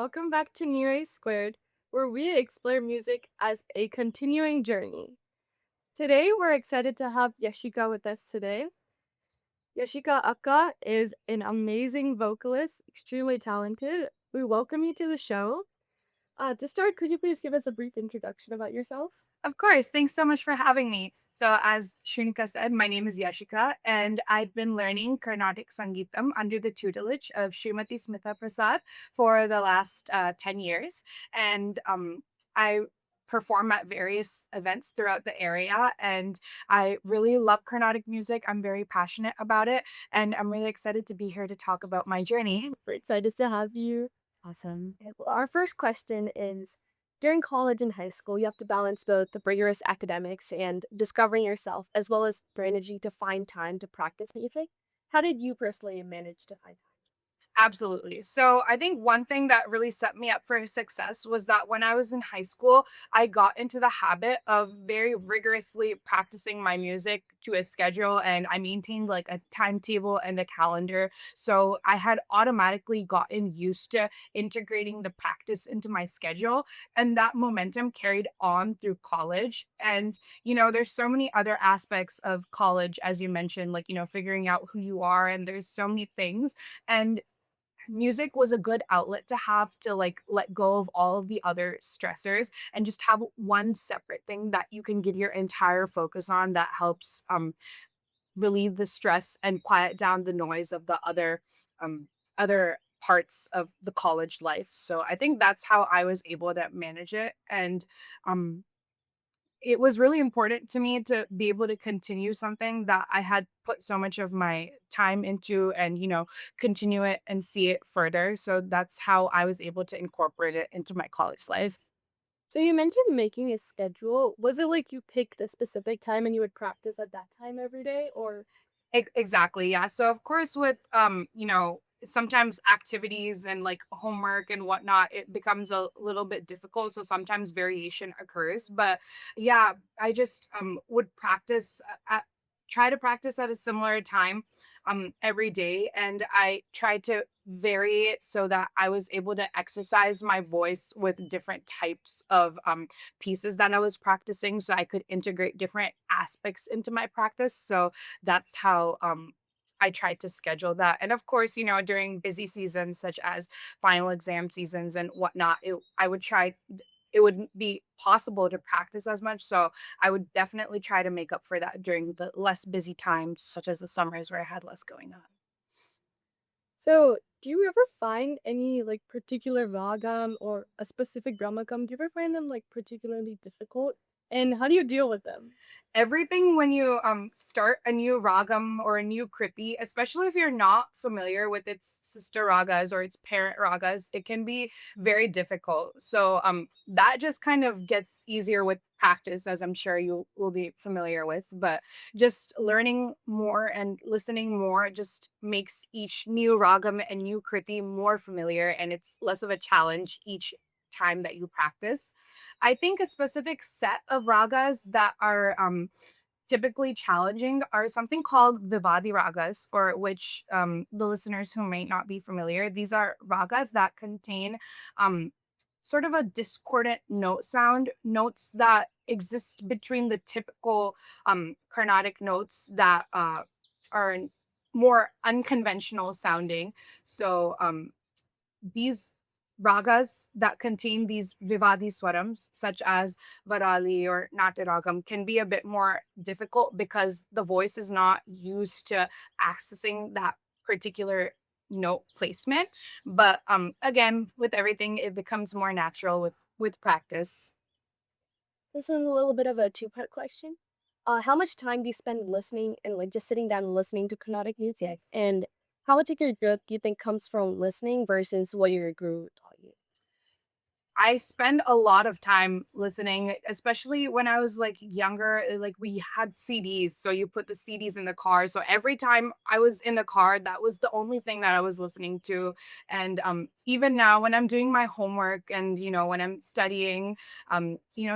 welcome back to New A Squared, where we explore music as a continuing journey. Today, we're excited to have Yashica with us today. Yashica Akka is an amazing vocalist, extremely talented. We welcome you to the show. To start, could you please give us a brief introduction about yourself? Of course. Thanks so much for having me. So, as Shunika said, my name is Yashika, and I've been learning Carnatic Sangeetam under the tutelage of Srimati Smitha Prasad for the last 10 years. And I perform at various events throughout the area, and I really love Carnatic music. I'm very passionate about it, and I'm really excited to be here to talk about my journey. We're excited to have you. Awesome. Okay, well, our first question is during college and high school, you have to balance both the rigorous academics and discovering yourself, as well as your energy to find time to practice music. How did you personally manage to find Absolutely. So I think one thing that really set me up for success was that when I was in high school, I got into the habit of very rigorously practicing my music to a schedule, and I maintained like a timetable and a calendar. So I had automatically gotten used to integrating the practice into my schedule, and that momentum carried on through college. And there's so many other aspects of college, as you mentioned, like, figuring out who you are, and there's so many things. And music was a good outlet to have to like let go of all of the other stressors and just have one separate thing that you can get your entire focus on that helps relieve the stress and quiet down the noise of the other parts of the college life. So I think that's how I was able to manage it. And um it was really important to me to be able to continue something that I had put so much of my time into and, continue it and see it further. So that's how I was able to incorporate it into my college life. So you mentioned making a schedule. Was it like you picked a specific time and you would practice at that time every day or Exactly. Yeah. So of course with sometimes activities and like homework and whatnot, it becomes a little bit difficult. So sometimes variation occurs. But yeah, I just would practice at try to practice at a similar time every day. And I tried to vary it so that I was able to exercise my voice with different types of pieces that I was practicing so I could integrate different aspects into my practice. So that's how I tried to schedule that. And of course, during busy seasons such as final exam seasons and whatnot, I would try it wouldn't be possible to practice as much. So I would definitely try to make up for that during the less busy times, such as the summers where I had less going on. so do you ever find any like particular ragam or a specific ramakam? Do you ever find them like particularly difficult? And how do you deal with them? Everything when you start a new ragam or a new kriti, especially if you're not familiar with its sister ragas or its parent ragas, it can be very difficult. So that just kind of gets easier with practice, as I'm sure you will be familiar with. But just learning more and listening more just makes each new ragam and new kriti more familiar, and it's less of a challenge each time that you practice. I think a specific set of ragas that are typically challenging are something called Vivadi ragas, for which the listeners who might not be familiar, these are ragas that contain um, sort of a discordant note sound, notes that exist between the typical Carnatic notes that are more unconventional sounding. So these ragas that contain these Vivadi swarams, such as Varali or Natiragam, can be a bit more difficult because the voice is not used to accessing that particular note placement. But again, with everything, it becomes more natural with practice. This is a little bit of a two-part question. How much time do you spend listening and like just sitting down and listening to Carnatic music? And how much of your growth do you think comes from listening versus what your guru taught you? I spend a lot of time listening, especially when I was like younger. Like we had CDs, so you put the CDs in the car. So every time I was in the car, that was the only thing that I was listening to. And even now, when I'm doing my homework and when I'm studying,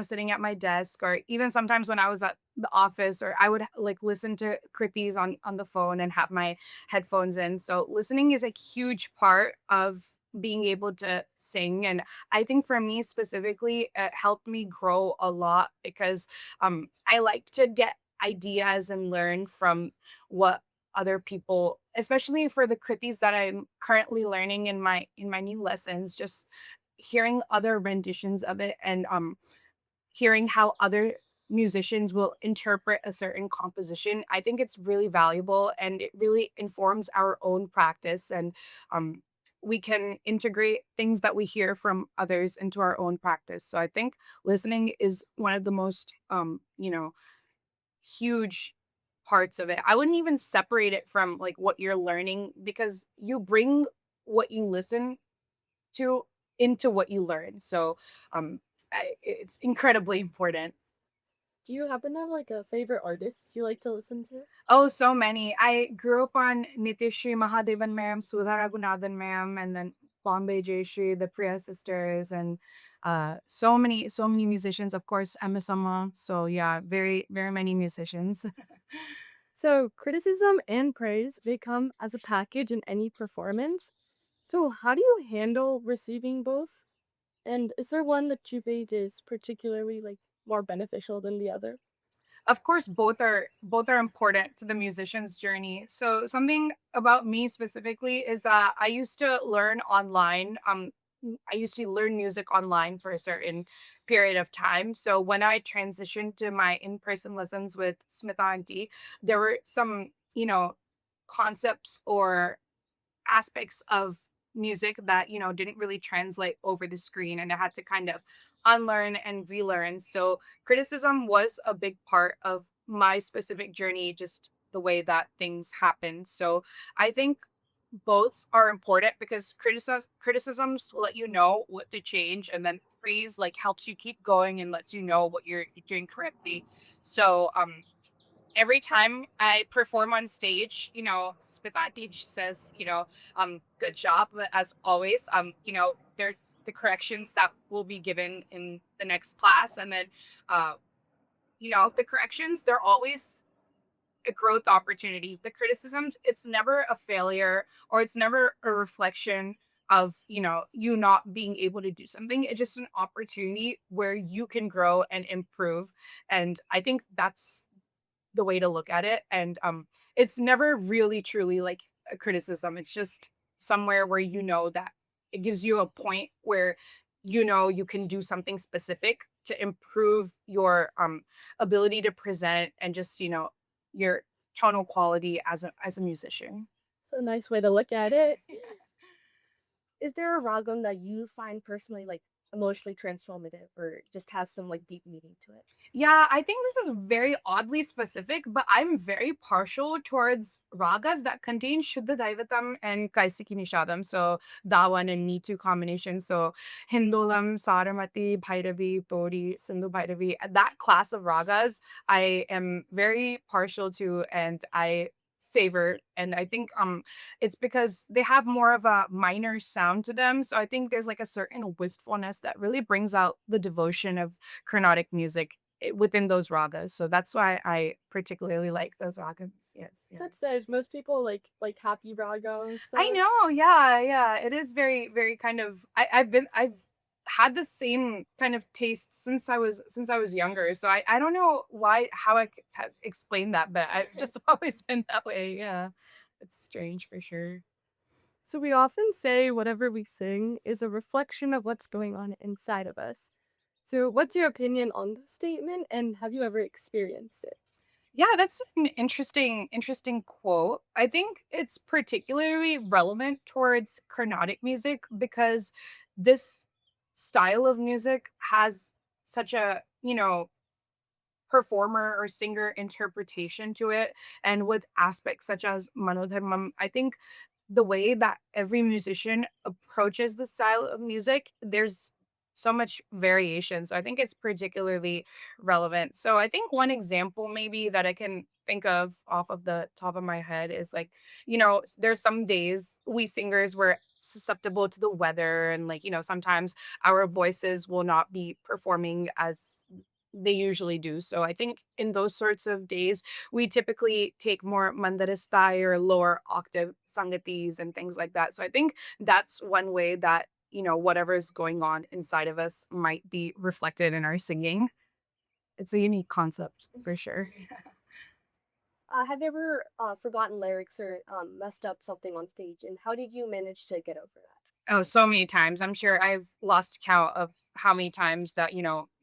sitting at my desk, or even sometimes when I was at the office, or I would like listen to kritis on the phone and have my headphones in. So listening is a huge part of being able to sing. And I think for me specifically, it helped me grow a lot because I like to get ideas and learn from what other people, especially for the krittis that I'm currently learning in my new lessons, just hearing other renditions of it and hearing how other musicians will interpret a certain composition. I think it's really valuable and it really informs our own practice. And um, we can integrate things that we hear from others into our own practice. So I think listening is one of the most, huge parts of it. I wouldn't even separate it from like what you're learning because you bring what you listen to into what you learn. So um, it's incredibly important. Do you happen to have like a favorite artist you like to listen to? Oh, so many. I grew up on Nitishri Mahadevan ma'am, Sudha Raghunathan ma'am, and then Bombay Jayashree, the Priya sisters, and so many musicians. Of course, Emma Sama. So yeah, very many musicians. So, criticism and praise, they come as a package in any performance. So, how do you handle receiving both? And is there one that you think is particularly like more beneficial than the other? Of course, both are important to the musician's journey. So something about me specifically is that I used to learn online. I used to learn music online for a certain period of time. So when I transitioned to my in-person lessons with Smitha Auntie, there were some, concepts or aspects of music that didn't really translate over the screen, and I had to kind of unlearn and relearn. So criticism was a big part of my specific journey, just the way that things happen. So I think both are important because criticisms let you know what to change, and then praise like helps you keep going and lets you know what you're doing correctly. So every time I perform on stage, Spivati says, good job. But as always, there's the corrections that will be given in the next class. And then, uh, the corrections, they're always a growth opportunity. The criticisms, it's never a failure or it's never a reflection of, you not being able to do something. It's just an opportunity where you can grow and improve. And I think that's the way to look at it. And it's never really truly like a criticism. It's just somewhere where that it gives you a point where you can do something specific to improve your ability to present and just your tonal quality as a musician. It's a nice way to look at it. Is there a ragam that you find personally like emotionally transformative or just has some like deep meaning to it? Yeah, I think this is very oddly specific, but I'm very partial towards ragas that contain Shuddha Daivatam and Kaisiki Nishadam. So Dawan and Nitu combination. So Hindulam, Saramati, Bhairavi, Bodhi, Sindhu Bhairavi. That class of ragas I am very partial to and I favor. And I think it's because they have more of a minor sound to them. So I think there's like a certain wistfulness that really brings out the devotion of Carnatic music within those ragas. So that's why I particularly like those ragas. Yes, yeah. That's nice. Most people like happy raga and I stuff. know. Yeah, yeah. It is very kind of I've had the same kind of taste since I was younger. So I don't know why how I could explain that, but I've just always been that way. Yeah. It's strange for sure. So we often say whatever we sing is a reflection of what's going on inside of us. So what's your opinion on this statement and have you ever experienced it? Yeah, that's an interesting quote. I think it's particularly relevant towards Carnatic music because this style of music has such a, performer or singer interpretation to it, and with aspects such as manodharmam. I think the way that every musician approaches the style of music, there's so much variation. So I think it's particularly relevant. So I think one example maybe that I can think of off of the top of my head is like, there's some days we singers were susceptible to the weather and like, sometimes our voices will not be performing as they usually do. So I think in those sorts of days, we typically take more mandarastai or lower octave sangatis and things like that. So I think that's one way that, whatever's going on inside of us might be reflected in our singing. It's a unique concept for sure. Have you ever forgotten lyrics or messed up something on stage, and how did you manage to get over that? Oh, so many times. I'm sure I've lost count of how many times that,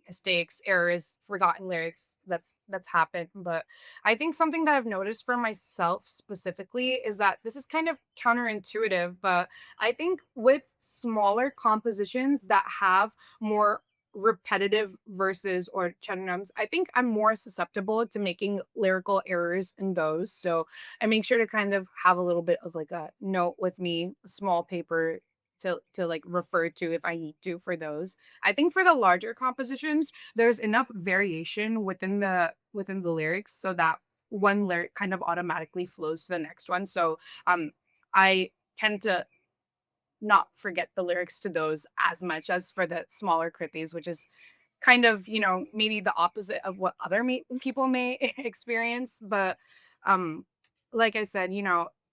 mistakes, errors, forgotten lyrics that's happened. But I think something that I've noticed for myself specifically is that this is kind of counterintuitive, but I think with smaller compositions that have more repetitive verses or charanams, I think I'm more susceptible to making lyrical errors in those. So I make sure to kind of have a little bit of like a note with me, a small paper to like refer to if I need to for those. I think for the larger compositions, there's enough variation within the lyrics so that one lyric kind of automatically flows to the next one. So I tend to not forget the lyrics to those as much as for the smaller kritties, which is kind of, maybe the opposite of what other people may experience. But um, like I said,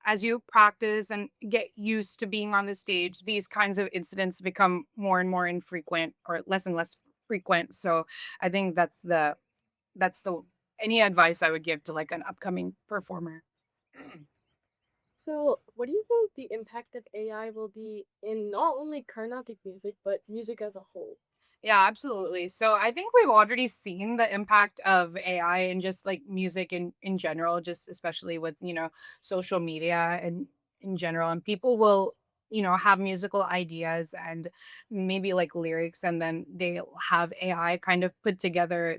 as you practice and get used to being on the stage, these kinds of incidents become more and more infrequent or less and less frequent. So I think that's the any advice I would give to like an upcoming performer. So, what do you think the impact of AI will be in not only Carnatic music, but music as a whole? Yeah, absolutely. So I think we've already seen the impact of AI and just like music in general, just especially with, social media and in general. And people will, have musical ideas and maybe like lyrics, and then they'll have AI kind of put together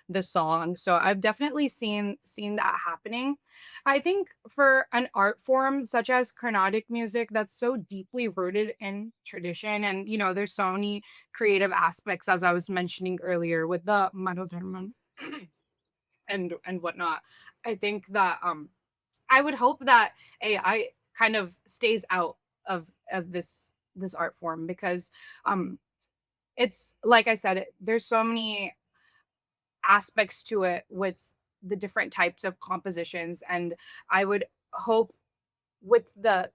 the song. So I've definitely seen that happening. I think for an art form such as Carnatic music that's so deeply rooted in tradition, and there's so many creative aspects as I was mentioning earlier with the Manodharman and whatnot. I think that I would hope that AI kind of stays out of this art form because um it's like I said, there's so many aspects to it with the different types of compositions, and I would hope with the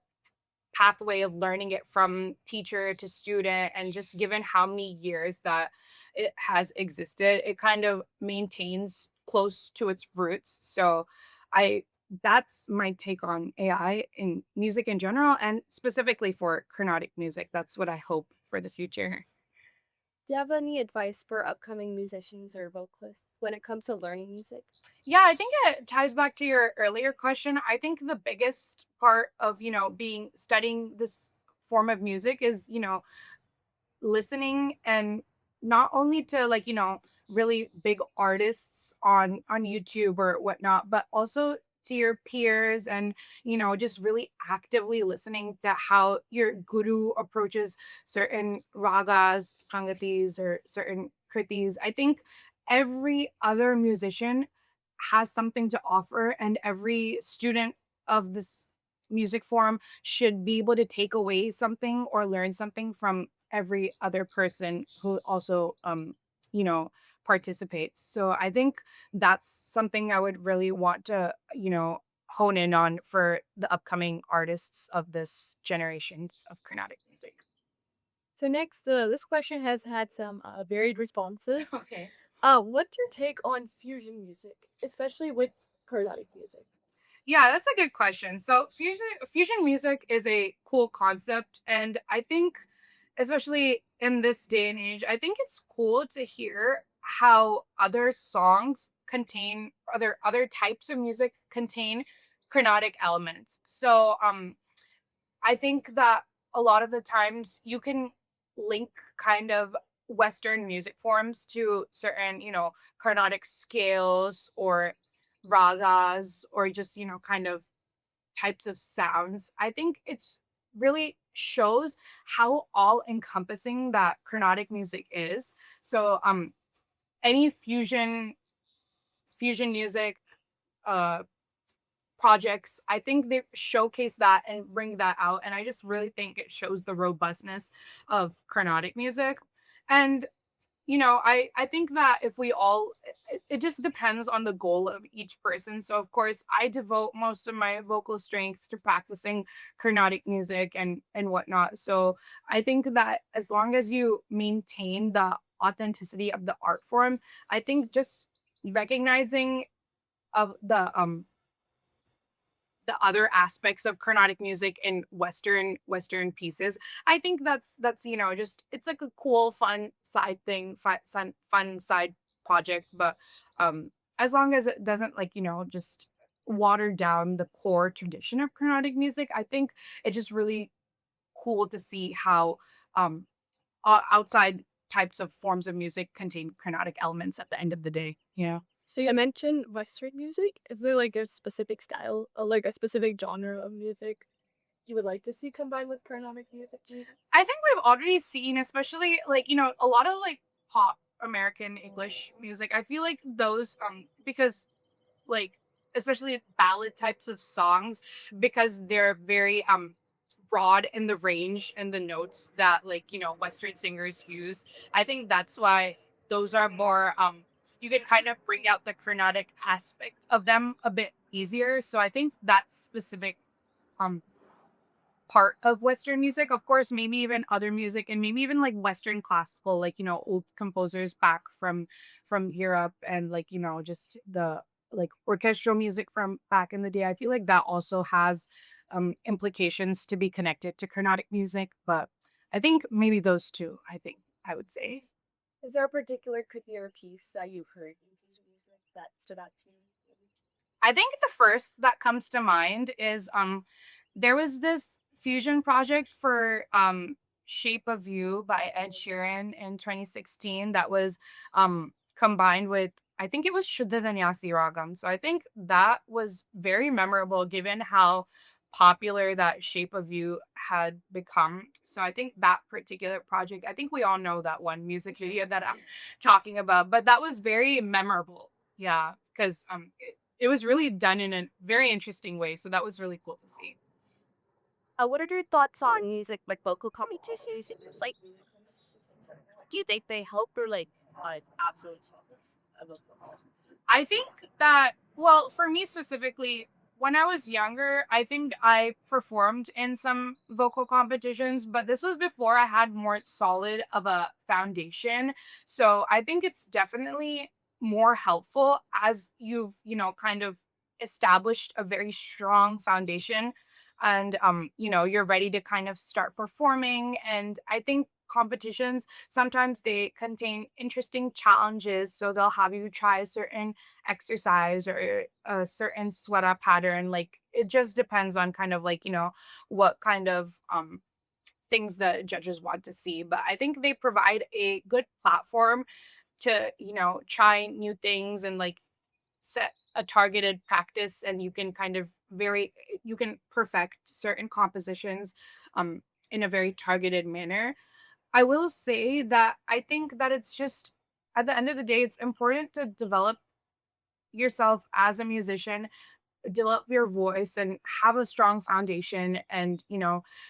pathway of learning it from teacher to student, and just given how many years that it has existed, it kind of maintains close to its roots. So I that's my take on AI in music in general, and specifically for Carnatic music. That's what I hope for the future. Do you have any advice for upcoming musicians or vocalists when it comes to learning music? Yeah, I think it ties back to your earlier question. I think the biggest part of, being studying this form of music is, listening, and not only to like really big artists on YouTube or whatnot, but also to your peers, and just really actively listening to how your guru approaches certain ragas, sangatis, or certain kritis. I think every other musician has something to offer, and every student of this music form should be able to take away something or learn something from every other person who also participates. So I think that's something I would really want to hone in on for the upcoming artists of this generation of Carnatic music. So next, this question has had some varied responses. Okay. What's your take on fusion music, especially with Carnatic music? Yeah, that's a good question. So fusion music is a cool concept, and I think especially in this day and age, I think it's cool to hear how other songs contain other types of music contain chronotic elements. So I think that a lot of the times you can link kind of Western music forms to certain, Carnatic scales or ragas, or just, kind of types of sounds. I think it's really shows how all encompassing that Carnatic music is. So any fusion music uh projects, I think they showcase that and bring that out. And I just really think it shows the robustness of Carnatic music. And I think that if we all, it just depends on the goal of each person. So of course I devote most of my vocal strength to practicing Carnatic music and whatnot. So I think that as long as you maintain the authenticity of the art form, I think just recognizing of the other aspects of Carnatic music in Western pieces. I think that's just it's like a cool, fun side thing, fun side project. But as long as it doesn't like just water down the core tradition of Carnatic music, I think it's just really cool to see how um outside types of forms of music contain Carnatic elements at the end of the day. Yeah. So you mentioned Western music. Is there like a specific style, or like a specific genre of music you would like to see combined with Carnatic music? Maybe? I think we've already seen, especially like, a lot of like pop American English music. I feel like those, because like, especially ballad types of songs, because they're very, broad in the range and the notes that like, Western singers use. I think that's why those are more, you can kind of bring out the Carnatic aspect of them a bit easier. So I think that specific, um, part of Western music. Of course, maybe even other music and maybe even like Western classical, like, old composers back from Europe and like, just the like orchestral music from back in the day. I feel like that also has implications to be connected to Carnatic music. But I think maybe those two, I think I would say. Is there a particular could-be or piece that you've heard in piece of music that stood out to you? I think the first that comes to mind is there was this fusion project for Shape of You by Ed Sheeran in 2016 that was combined with, I think it was Shuddha Danyasi Ragam. So I think that was very memorable given how popular that Shape of You had become. So I think that particular project, I think we all know that one music video that I'm talking about, but that was very memorable. Yeah, because it was really done in a very interesting way. So that was really cool to see. What are your thoughts on music like vocal competitions? Like, do you think they help or like absolute vocals? I think that, well, for me specifically, when I was younger, I think I performed in some vocal competitions, but this was before I had more solid of a foundation. So I think it's definitely more helpful as you've, kind of established a very strong foundation and you're ready to kind of start performing. And I think competitions sometimes they contain interesting challenges, so they'll have you try a certain exercise or a certain sweater pattern. Like it just depends on kind of like what kind of things the judges want to see, but I think they provide a good platform to try new things and like set a targeted practice, and you can kind of very you can perfect certain compositions um in a very targeted manner. I will say that I think that it's just at the end of the day, it's important to develop yourself as a musician, develop your voice, and have a strong foundation, and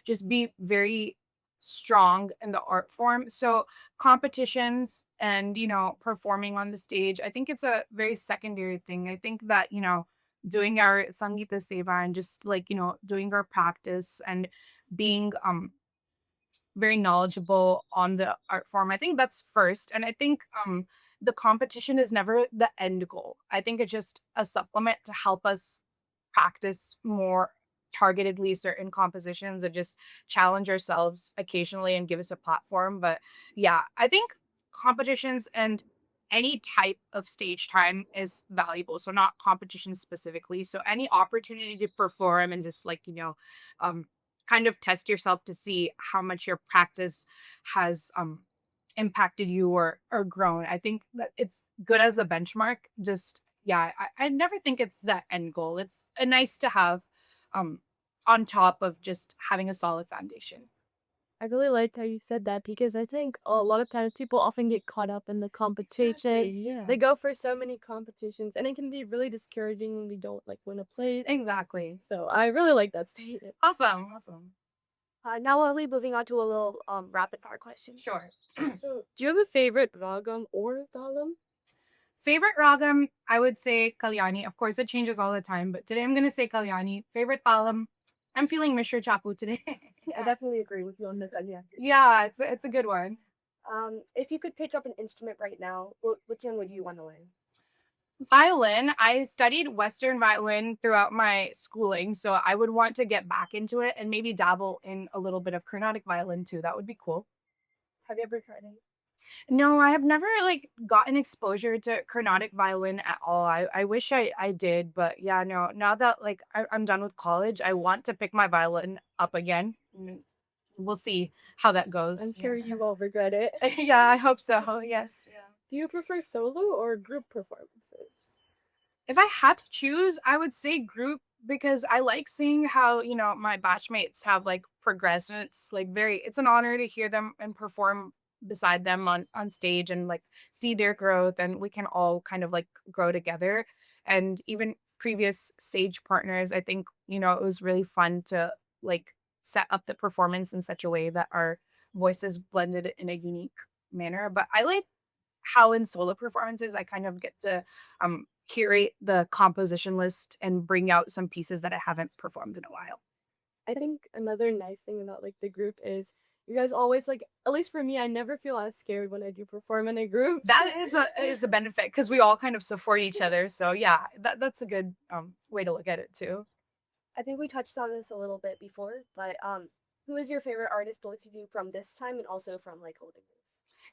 just be very strong in the art form. So competitions and performing on the stage, I think it's a very secondary thing. I think that doing our Sangita Seva and just like doing our practice and being very knowledgeable on the art form, I think that's first. And I think the competition is never the end goal. I think it's just a supplement to help us practice more targetedly certain compositions and just challenge ourselves occasionally and give us a platform. But yeah, I think competitions and any type of stage time is valuable. So not competitions specifically. So any opportunity to perform and just like, um kind of test yourself to see how much your practice has impacted you or grown. I think that it's good as a benchmark. Just yeah, I never think it's the end goal. It's a nice to have um on top of just having a solid foundation. I really liked how you said that because I think a lot of times people often get caught up in the competition. Yeah. They go for so many competitions, and it can be really discouraging when we don't like win a place. Exactly. So I really like that statement. Awesome. Awesome. Now we'll be moving on to a little rapid fire question. Sure. So, do you have a favorite ragam or talam? Favorite ragam, I would say Kalyani. Of course, it changes all the time, but today I'm gonna say Kalyani. Favorite talam, I'm feeling Mr. Chapu today. I definitely agree with you on the yeah. Yeah, it's a good one. If you could pick up an instrument right now, which one would you want to learn? Violin, I studied Western violin throughout my schooling, so I would want to get back into it and maybe dabble in a little bit of Carnatic violin too. That would be cool. Have you ever tried it? No, I have never like gotten exposure to Carnatic violin at all. I wish I did, but yeah, no. Now that like I'm done with college, I want to pick my violin up again. We'll see how that I'm goes. sure you won't regret it. Yeah, I hope so. Yes. Yeah. Do you prefer solo or group performances? If I had to choose, I would say group because I like seeing how, my batchmates have like progressed and it's like it's an honor to hear them and perform beside them on stage and like see their growth and we can all kind of like grow together. And even previous stage partners, I think, it was really fun to like set up the performance in such a way that our voices blended in a unique manner. But I like how in solo performances I kind of get to curate the composition list and bring out some pieces that I haven't performed in a while. I think another nice thing about like the group is you guys always like at least for me, I never feel as scared when I do perform in a group. That is a benefit because we all kind of support each other. So yeah, that's a good way to look at it too. I think we touched on this a little bit before, but who is your favorite artist both of you from this time and also from like older years?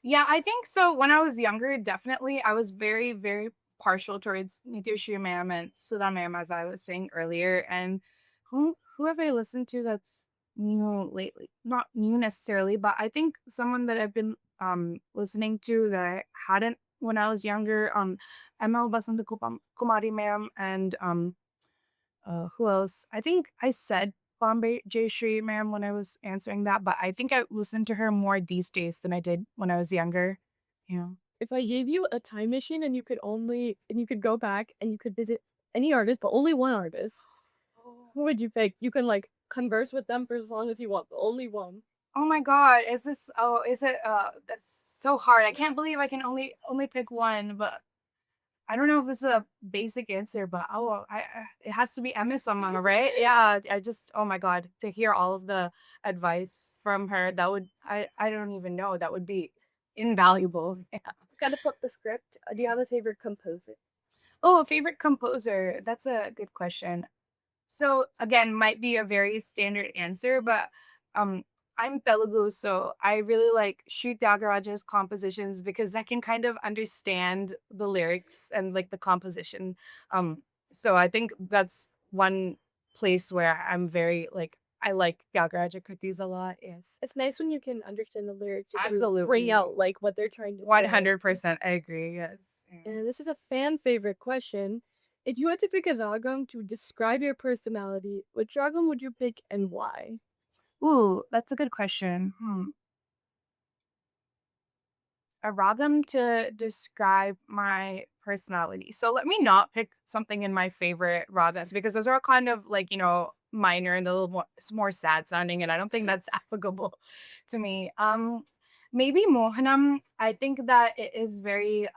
Yeah, I think so. When I was younger, definitely I was very, very partial towards Nityoshi ma'am and Sudha ma'am, as I was saying earlier. And who have I listened to that's new lately? Not new necessarily, but I think someone that I've been listening to that I hadn't when I was younger, ML Kumari ma'am and who else? I think I said Bombay J Shri ma'am when I was answering that, but I think I listen to her more these days than I did when I was younger. Yeah. If I gave you a time machine and you could go back and you could visit any artist, but only one artist, who would you pick? You can like converse with them for as long as you want, but only one. Oh my God. Is it that's so hard. I can't believe I can only pick one, but I don't know if this is a basic answer, but it has to be Emma somehow, right? Yeah, I just oh my God, to hear all of the advice from her, that would I don't even know, that would be invaluable. Gotta flip the script. Do you have a favorite composer? Oh, a favorite composer. That's a good question. So again, might be a very standard answer, but um I'm Telugu, so I really like Sri Tyagaraja's compositions because I can kind of understand the lyrics and like the composition. Um so I think that's one place where I'm very like I like Tyagaraja Kritis a lot. Yes. It's nice when you can understand the lyrics. You can bring Absolutely. out like what they're trying to say. 100% I agree. Yes. Yeah. And this is a fan favorite question. If you had to pick a ragam to describe your personality, which ragam would you pick and why? Ooh, that's a good question. A ragam to describe my personality. So let me not pick something in my favorite ragas because those are all kind of like, minor and a little more sad sounding, and I don't think that's applicable to me. Maybe Mohanam. I think that it is very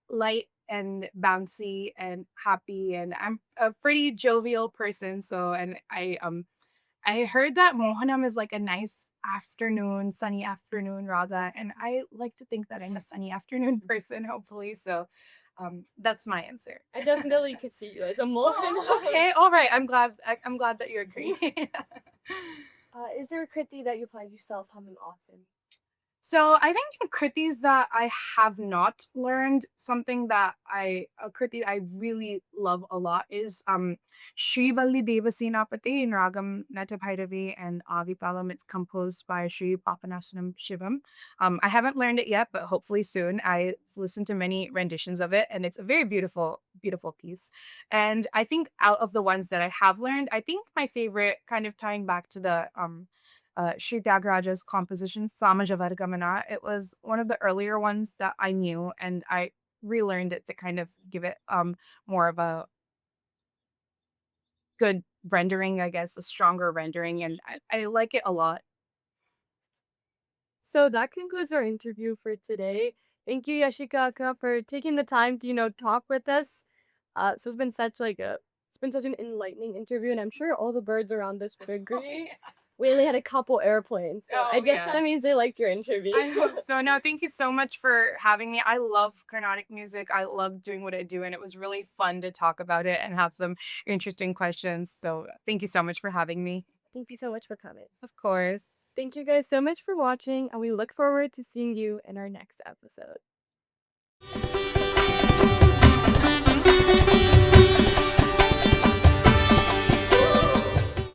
light and bouncy and happy, and I'm a pretty jovial person. So, and I heard that Mohanam is like a nice afternoon, sunny afternoon raga, and I like to think that I'm a sunny afternoon person, hopefully. So, that's my answer. I definitely could see you as emotional. Okay, all right. I'm glad that you agree. Is there a kriti that you find yourself humming often? So I think in kritis that I have not learned, something that a kriti I really love a lot is Sri Valli Devasenapati in Ragam Nataphairavi and Avipalam. It's composed by Sri Papanasanam Shivam. I haven't learned it yet, but hopefully soon. I listened to many renditions of it, and it's a very beautiful, beautiful piece. And I think out of the ones that I have learned, I think my favorite, kind of tying back to the Sri Tyagaraja's composition, Samajavargamana. It was one of the earlier ones that I knew, and I relearned it to kind of give it more of a good rendering, I guess, a stronger rendering, and I like it a lot. So that concludes our interview for today. Thank you, Yashika, for taking the time to, talk with us. So it's been such an enlightening interview, and I'm sure all the birds around us would agree. We only had a couple airplanes, so I Oh, guess yeah. that means they liked your interview. I hope so. No, thank you so much for having me. I love Carnatic music. I love doing what I do, and it was really fun to talk about it and have some interesting questions. So, thank you so much for having me. Thank you so much for coming. Of course. Thank you guys so much for watching, and we look forward to seeing you in our next episode.